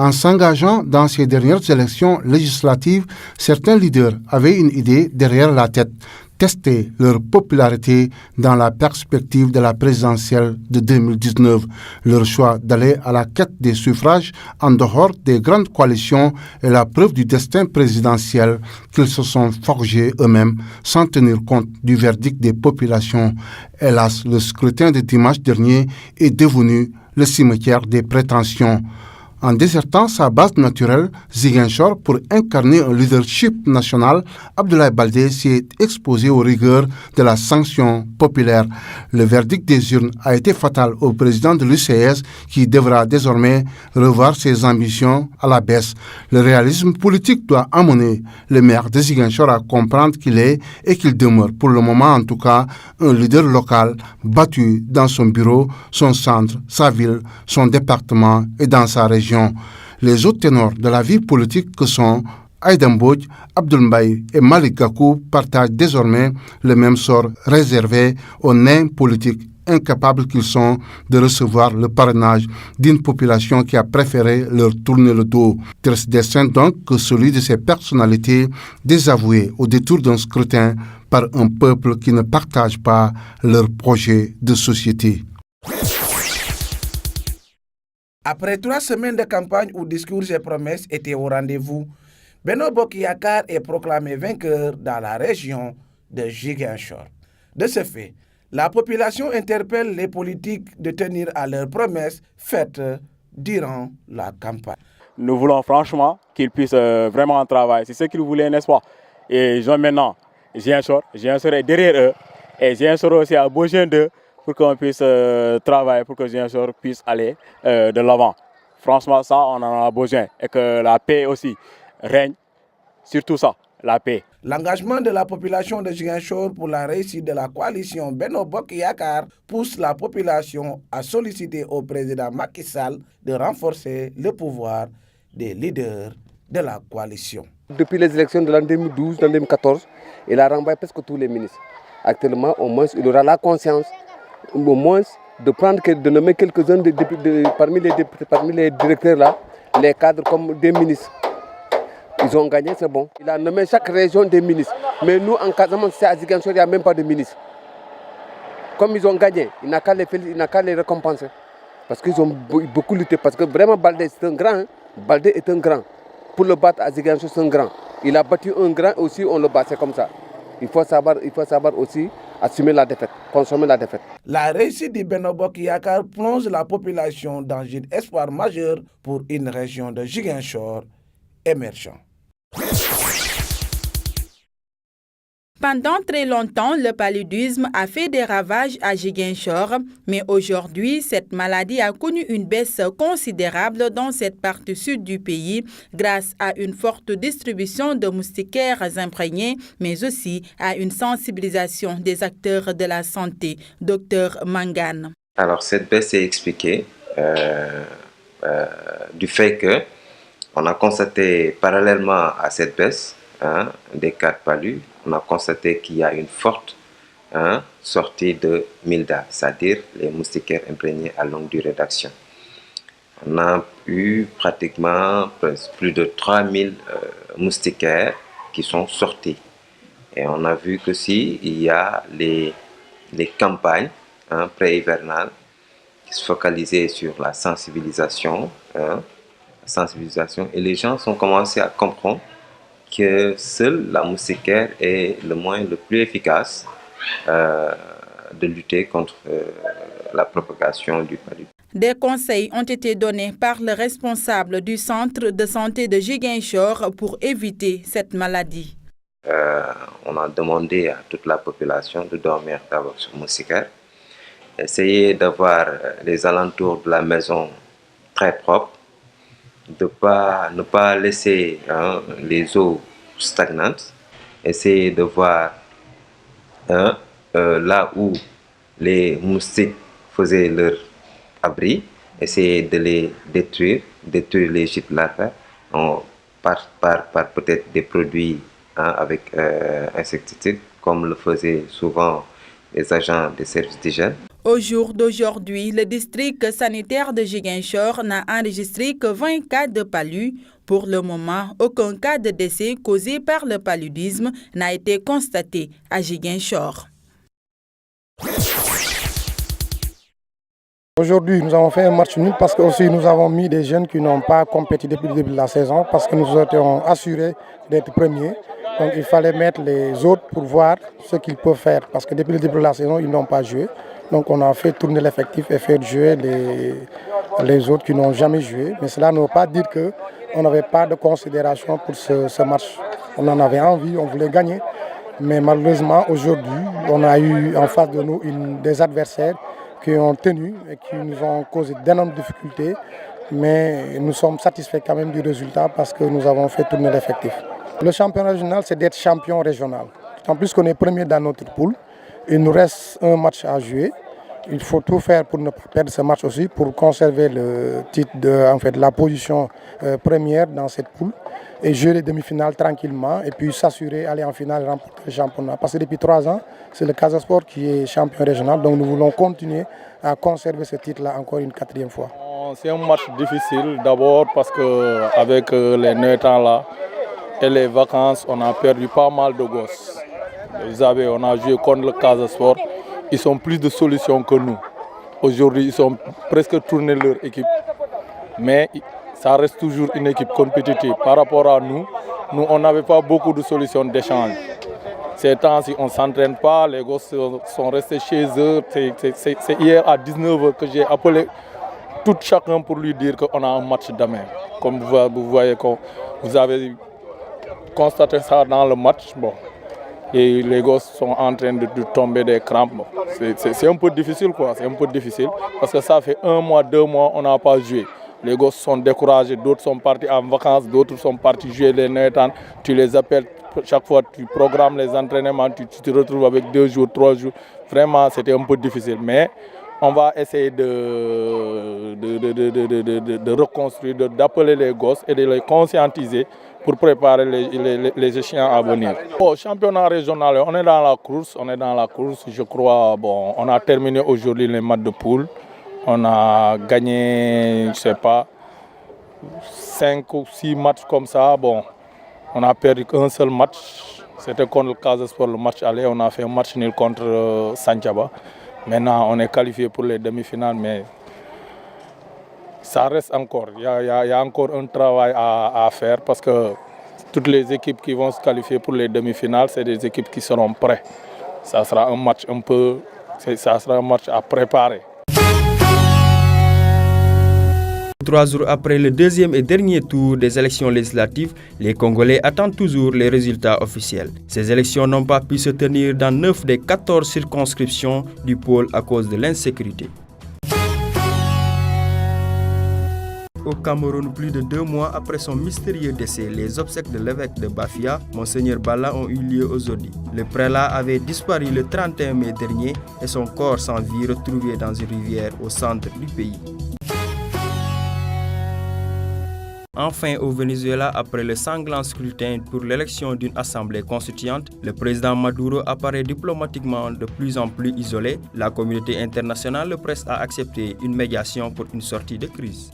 En s'engageant dans ces dernières élections législatives, certains leaders avaient une idée derrière la tête: tester leur popularité dans la perspective de la présidentielle de 2019. Leur choix d'aller à la quête des suffrages en dehors des grandes coalitions est la preuve du destin présidentiel qu'ils se sont forgés eux-mêmes sans tenir compte du verdict des populations. Hélas, le scrutin de dimanche dernier est devenu le cimetière des prétentions. En désertant sa base naturelle, Ziguinchor, pour incarner un leadership national, Abdoulaye Baldé s'est exposé aux rigueurs de la sanction populaire. Le verdict des urnes a été fatal au président de l'UCS qui devra désormais revoir ses ambitions à la baisse. Le réalisme politique doit amener le maire de Ziguinchor à comprendre qu'il est et qu'il demeure, pour le moment en tout cas, un leader local battu dans son bureau, son centre, sa ville, son département et dans sa région. Les autres ténors de la vie politique que sont Aïda Mbodj, Abdoul Mbaye et Malick Gakou partagent désormais le même sort réservé aux nains politiques incapables qu'ils sont de recevoir le parrainage d'une population qui a préféré leur tourner le dos. Triste destin donc que celui de ces personnalités désavouées au détour d'un scrutin par un peuple qui ne partage pas leur projet de société. Après 3 semaines de campagne où discours et promesses étaient au rendez-vous, Benno Bokk Yakaar est proclamé vainqueur dans la région de Ziguinchor. De ce fait, la population interpelle les politiques de tenir à leurs promesses faites durant la campagne. Nous voulons franchement qu'ils puissent vraiment travailler. C'est ce qu'ils voulaient, n'est-ce pas? Et ils ont maintenant Ziguinchor est derrière eux. Et Ziguinchor aussi a besoin d'eux pour qu'on puisse travailler, pour que Ziguinchor puisse aller de l'avant. Franchement, ça, on en a besoin. Et que la paix aussi règne, surtout ça, la paix. L'engagement de la population de Ziguinchor pour la réussite de la coalition Benno Bokk Yakaar pousse la population à solliciter au président Macky Sall de renforcer le pouvoir des leaders de la coalition. Depuis les élections de l'an 2012, l'an 2014, il a renvoyé presque tous les ministres. Actuellement, au moins, il aura la conscience au moins de nommer quelques-uns parmi les directeurs là, les cadres comme des ministres. Ils ont gagné, c'est bon. Il a nommé chaque région des ministres. Mais nous, en Casamance, à Ziguinchor, il n'y a même pas de ministres. Comme ils ont gagné, il n'a qu'à les récompenser. Parce qu'ils ont beaucoup lutté. Parce que vraiment, Baldé, c'est un grand. Hein. Baldé est un grand. Pour le battre à Ziguinchor, c'est un grand. Il a battu un grand aussi, on le bat, c'est comme ça. Il faut savoir aussi assumer la défaite, consommer la défaite. La réussite du Benno Bokk Yakaar plonge la population dans un espoir majeur pour une région de Ziguinchor émergente. Pendant très longtemps, le paludisme a fait des ravages à Ziguinchor, mais aujourd'hui, cette maladie a connu une baisse considérable dans cette partie sud du pays grâce à une forte distribution de moustiquaires imprégnés, mais aussi à une sensibilisation des acteurs de la santé. Docteur Mangane. Alors, cette baisse est expliquée du fait que on a constaté parallèlement à cette baisse des cas de palud, on a constaté qu'il y a une forte sortie de milda, c'est-à-dire les moustiquaires imprégnés à longue durée d'action. On a eu pratiquement plus de 3000 moustiquaires qui sont sortis. Et on a vu que si il y a les campagnes pré-hivernales qui se focalisaient sur la sensibilisation, et les gens ont commencé à comprendre que seule la moustiquaire est le moyen le plus efficace de lutter contre la propagation du paludisme. Des conseils ont été donnés par le responsable du centre de santé de Ziguinchor pour éviter cette maladie. On a demandé à toute la population de dormir d'abord sur moustiquaire, essayer d'avoir les alentours de la maison très propres, de ne pas laisser les eaux stagnantes, essayer de voir là où les moustiques faisaient leur abri, essayer de les détruire les gîtes larvaires par peut-être des produits avec insecticides, comme le faisaient souvent les agents des services d'hygiène. Au jour d'aujourd'hui, le district sanitaire de Ziguinchor n'a enregistré que 20 cas de palu. Pour le moment, aucun cas de décès causé par le paludisme n'a été constaté à Ziguinchor. Aujourd'hui, nous avons fait un match nul parce que aussi nous avons mis des jeunes qui n'ont pas compétit depuis le début de la saison parce que nous étions assurés d'être premiers. Donc il fallait mettre les autres pour voir ce qu'ils peuvent faire parce que depuis le début de la saison, ils n'ont pas joué. Donc on a fait tourner l'effectif et faire jouer les autres qui n'ont jamais joué. Mais cela ne veut pas dire qu'on n'avait pas de considération pour ce match. On en avait envie, on voulait gagner. Mais malheureusement, aujourd'hui, on a eu en face de nous des adversaires qui ont tenu et qui nous ont causé d'énormes difficultés. Mais nous sommes satisfaits quand même du résultat parce que nous avons fait tourner l'effectif. Le championnat régional, c'est d'être champion régional. En plus qu'on est premier dans notre poule, il nous reste un match à jouer. Il faut tout faire pour ne pas perdre ce match aussi, pour conserver le titre la position première dans cette poule et jouer les demi-finales tranquillement et puis s'assurer aller en finale et remporter le championnat. Parce que depuis 3 ans, c'est le Casa Sport qui est champion régional, donc nous voulons continuer à conserver ce titre-là encore une 4e fois. C'est un match difficile d'abord parce qu'avec les 9 ans là et les vacances, on a perdu pas mal de gosses. Vous savez, on a joué contre le Casa Sport. Ils ont plus de solutions que nous. Aujourd'hui, ils ont presque tourné leur équipe. Mais ça reste toujours une équipe compétitive. Par rapport à nous, on n'avait pas beaucoup de solutions d'échange. Ces temps-ci, on ne s'entraîne pas. Les gosses sont restés chez eux. C'est hier à 19h que j'ai appelé tout chacun pour lui dire qu'on a un match demain. Comme vous voyez, vous avez constaté ça dans le match. Bon. Et les gosses sont en train de tomber des crampes. C'est un peu difficile, quoi. C'est un peu difficile parce que ça fait 1 mois, 2 mois, on n'a pas joué. Les gosses sont découragés, d'autres sont partis en vacances, d'autres sont partis jouer les Noëtans. Tu les appelles, chaque fois tu programmes les entraînements, tu te retrouves avec 2 jours, 3 jours. Vraiment, c'était un peu difficile. Mais on va essayer de reconstruire, d'appeler les gosses et de les conscientiser pour préparer les échéances à venir. Au championnat régional, on est dans la course, je crois. Bon, on a terminé aujourd'hui les matchs de poule. On a gagné, je ne sais pas, 5 ou 6 matchs comme ça. Bon, on a perdu qu'un seul match. C'était contre le Casa Sport, le match aller. On a fait un match nul contre Santiaba. Maintenant, on est qualifié pour les demi-finales, mais ça reste encore. Il y a encore un travail à faire parce que toutes les équipes qui vont se qualifier pour les demi-finales, c'est des équipes qui seront prêtes. Ça sera un match à préparer. 3 jours après le 2e et dernier tour des élections législatives, les Congolais attendent toujours les résultats officiels. Ces élections n'ont pas pu se tenir dans 9 des 14 circonscriptions du pôle à cause de l'insécurité. Au Cameroun, plus de 2 mois après son mystérieux décès, les obsèques de l'évêque de Bafia, Monseigneur Balla, ont eu lieu aujourd'hui. Le prélat avait disparu le 31 mai dernier et son corps sans vie retrouvé dans une rivière au centre du pays. Enfin, au Venezuela, après le sanglant scrutin pour l'élection d'une assemblée constituante, le président Maduro apparaît diplomatiquement de plus en plus isolé. La communauté internationale le presse à accepter une médiation pour une sortie de crise.